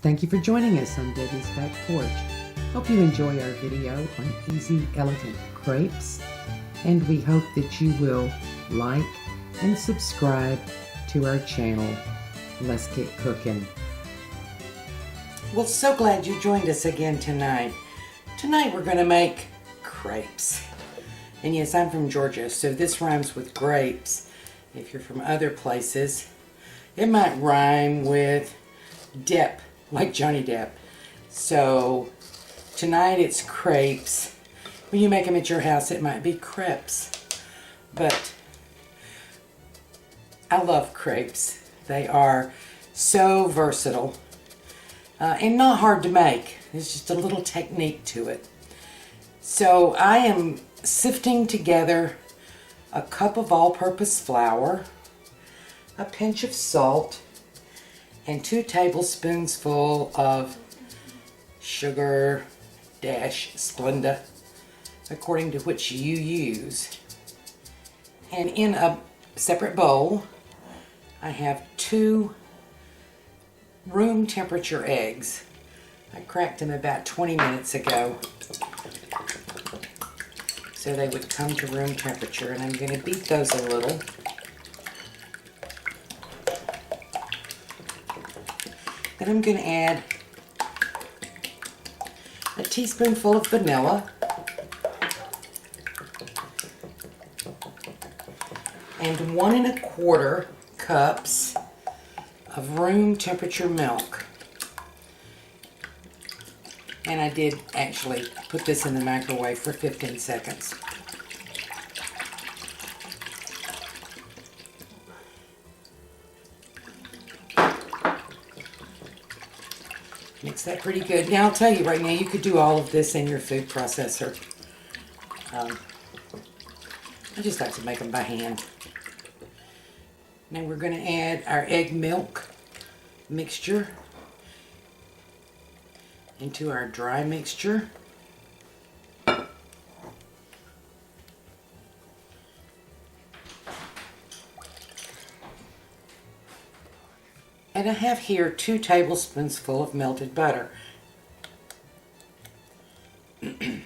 Thank you for joining us on Debbie's Back Porch. Hope you enjoy our video on easy, elegant crepes, and we hope that you will like and subscribe to our channel. Let's get cooking. Well, so glad you joined us again tonight. Tonight we're going to make crepes. And yes, I'm from Georgia, so this rhymes with grapes. If you're from other places, it might rhyme with Depp, like Johnny Depp. So tonight it's crepes. When you make them at your house, it might be crepes. But I love crepes. They are so versatile and not hard to make. There's just a little technique to it. So I am sifting together a cup of all-purpose flour, a pinch of salt, and 2 tablespoons of sugar dash Splenda, according to which you use. And in a separate bowl, I have 2 room temperature eggs. I cracked them about 20 minutes ago, so they would come to room temperature, and I'm going to beat those a little. Then I'm going to add a teaspoonful of vanilla and 1 1/4 cups of room temperature milk. And I did actually put this in the microwave for 15 seconds. Mix that pretty good. Now I'll tell you right now, you could do all of this in your food processor. I just like to make them by hand. Now we're going to add our egg milk mixture into our dry mixture. And I have here 2 tablespoons of melted butter. And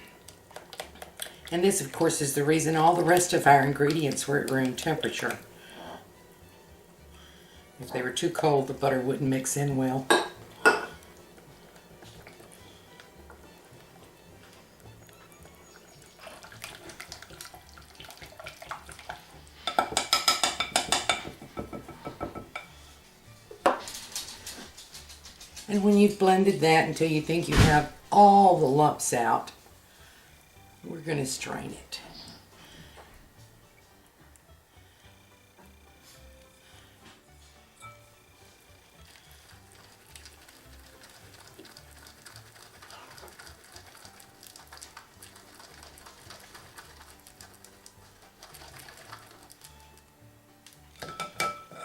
this, of course, is the reason all the rest of our ingredients were at room temperature. If they were too cold, the butter wouldn't mix in well. And when you've blended that until you think you have all the lumps out, we're going to strain it.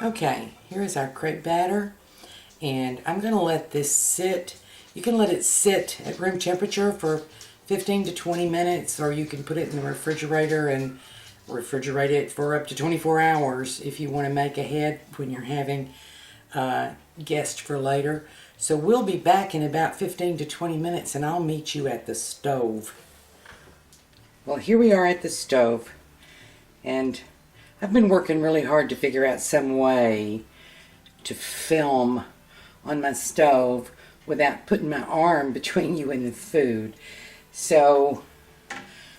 Okay, here is our crepe batter. And I'm going to let this sit. You can let it sit at room temperature for 15 to 20 minutes, or you can put it in the refrigerator and refrigerate it for up to 24 hours if you want to make ahead when you're having guests for later. So we'll be back in about 15 to 20 minutes, and I'll meet you at the stove. Well, here we are at the stove, and I've been working really hard to figure out some way to film on my stove without putting my arm between you and the food. So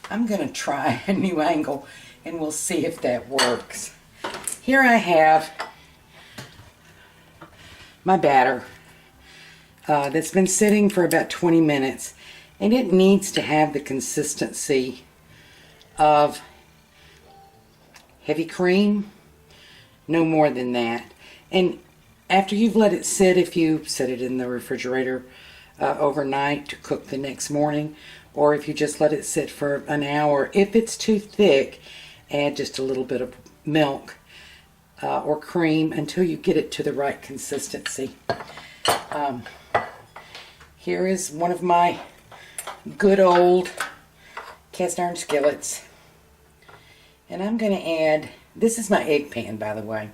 I'm going to try a new angle and we'll see if that works. Here I have my batter that's been sitting for about 20 minutes, and it needs to have the consistency of heavy cream, no more than that. And after you've let it sit, if you set it in the refrigerator overnight to cook the next morning, or if you just let it sit for an hour, if it's too thick, add just a little bit of milk or cream until you get it to the right consistency. Here is one of my good old cast iron skillets. And I'm going to add, this is my egg pan, by the way.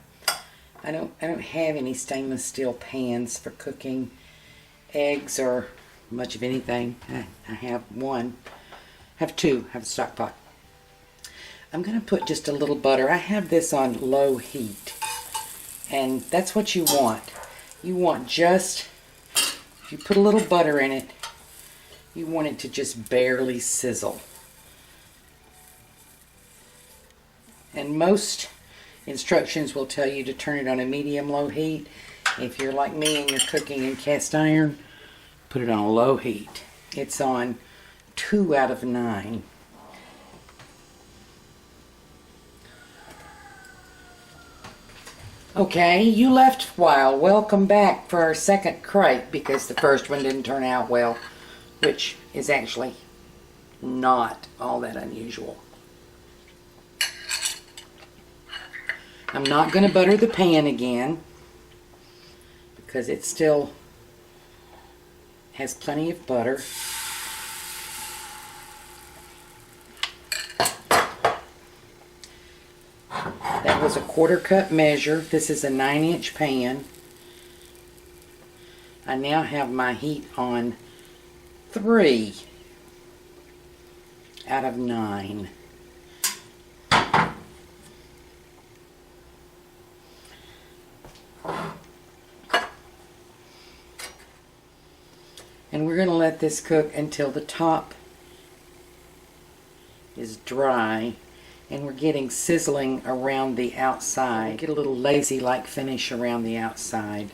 I don't have any stainless steel pans for cooking eggs or much of anything. I have one. I have two. I have a stock pot. I'm going to put just a little butter. I have this on low heat. And that's what you want. You want just, if you put a little butter in it, you want it to just barely sizzle. And most instructions will tell you to turn it on a medium-low heat. If you're like me and you're cooking in cast iron, put it on a low heat. It's on 2 out of 9. Okay, you left a while. Welcome back for our second crepe because the first one didn't turn out well, which is actually not all that unusual. I'm not going to butter the pan again because it still has plenty of butter. That was a 1/4 cup measure. This is a 9-inch pan. I now have my heat on 3 out of 9. And we're going to let this cook until the top is dry and we're getting sizzling around the outside. Get a little lazy-like finish around the outside.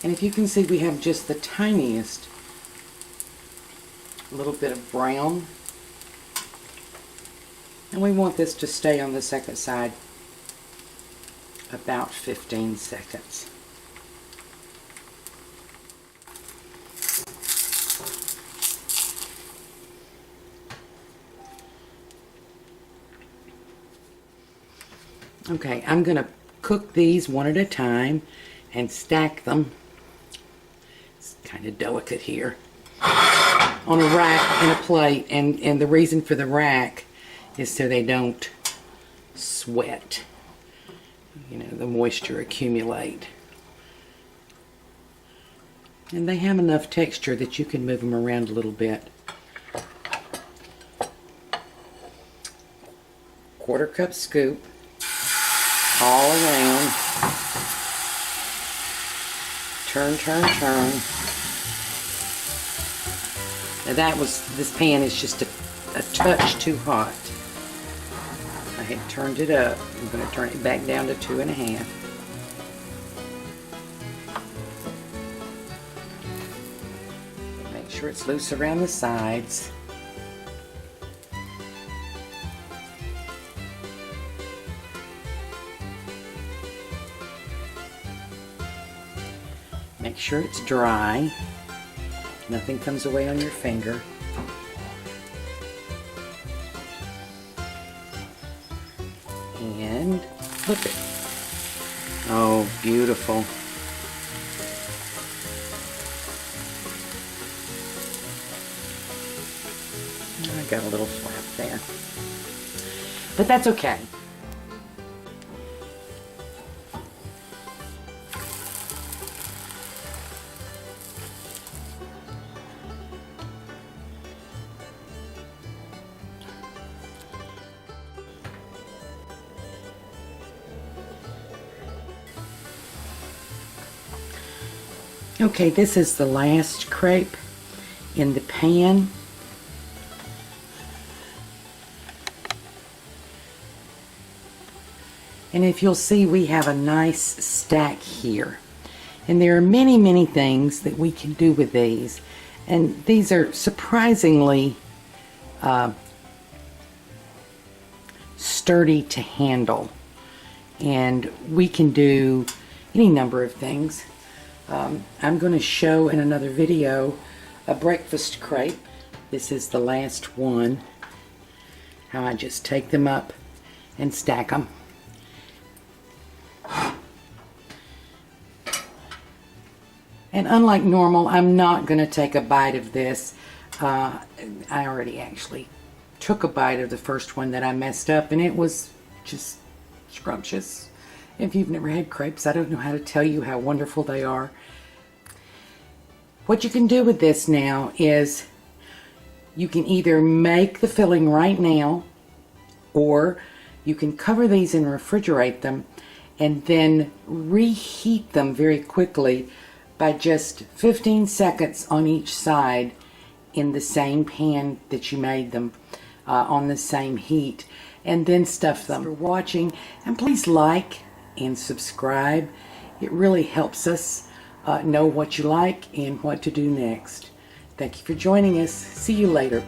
And if you can see, we have just the tiniest little bit of brown. And we want this to stay on the second side about 15 seconds. Okay, I'm going to cook these one at a time and stack them. Kind of delicate here, on a rack and a plate, and the reason for the rack is so they don't sweat, you know, the moisture accumulate, and they have enough texture that you can move them around a little bit. 1/4 cup scoop all around, turn, turn, turn. Now this pan is just a touch too hot. I had turned it up. I'm going to turn it back down to 2.5. Make sure it's loose around the sides. Make sure it's dry. Nothing comes away on your finger. And flip it. Oh, beautiful. I got a little flap there. But that's okay. Okay, this is the last crepe in the pan. And if you'll see, we have a nice stack here. And there are many, many things that we can do with these. And these are surprisingly sturdy to handle. and we can do any number of things. I'm going to show in another video a breakfast crepe. This is the last one. How I just take them up and stack them. And unlike normal, I'm not going to take a bite of this. I already actually took a bite of the first one that I messed up, and it was just scrumptious. If you've never had crepes, I don't know how to tell you how wonderful they are. What you can do with this now is you can either make the filling right now, or you can cover these and refrigerate them and then reheat them very quickly by just 15 seconds on each side in the same pan that you made them, on the same heat, and then stuff them. Thanks for watching, and please like and subscribe. It really helps us know what you like and what to do next. Thank you for joining us. See you later.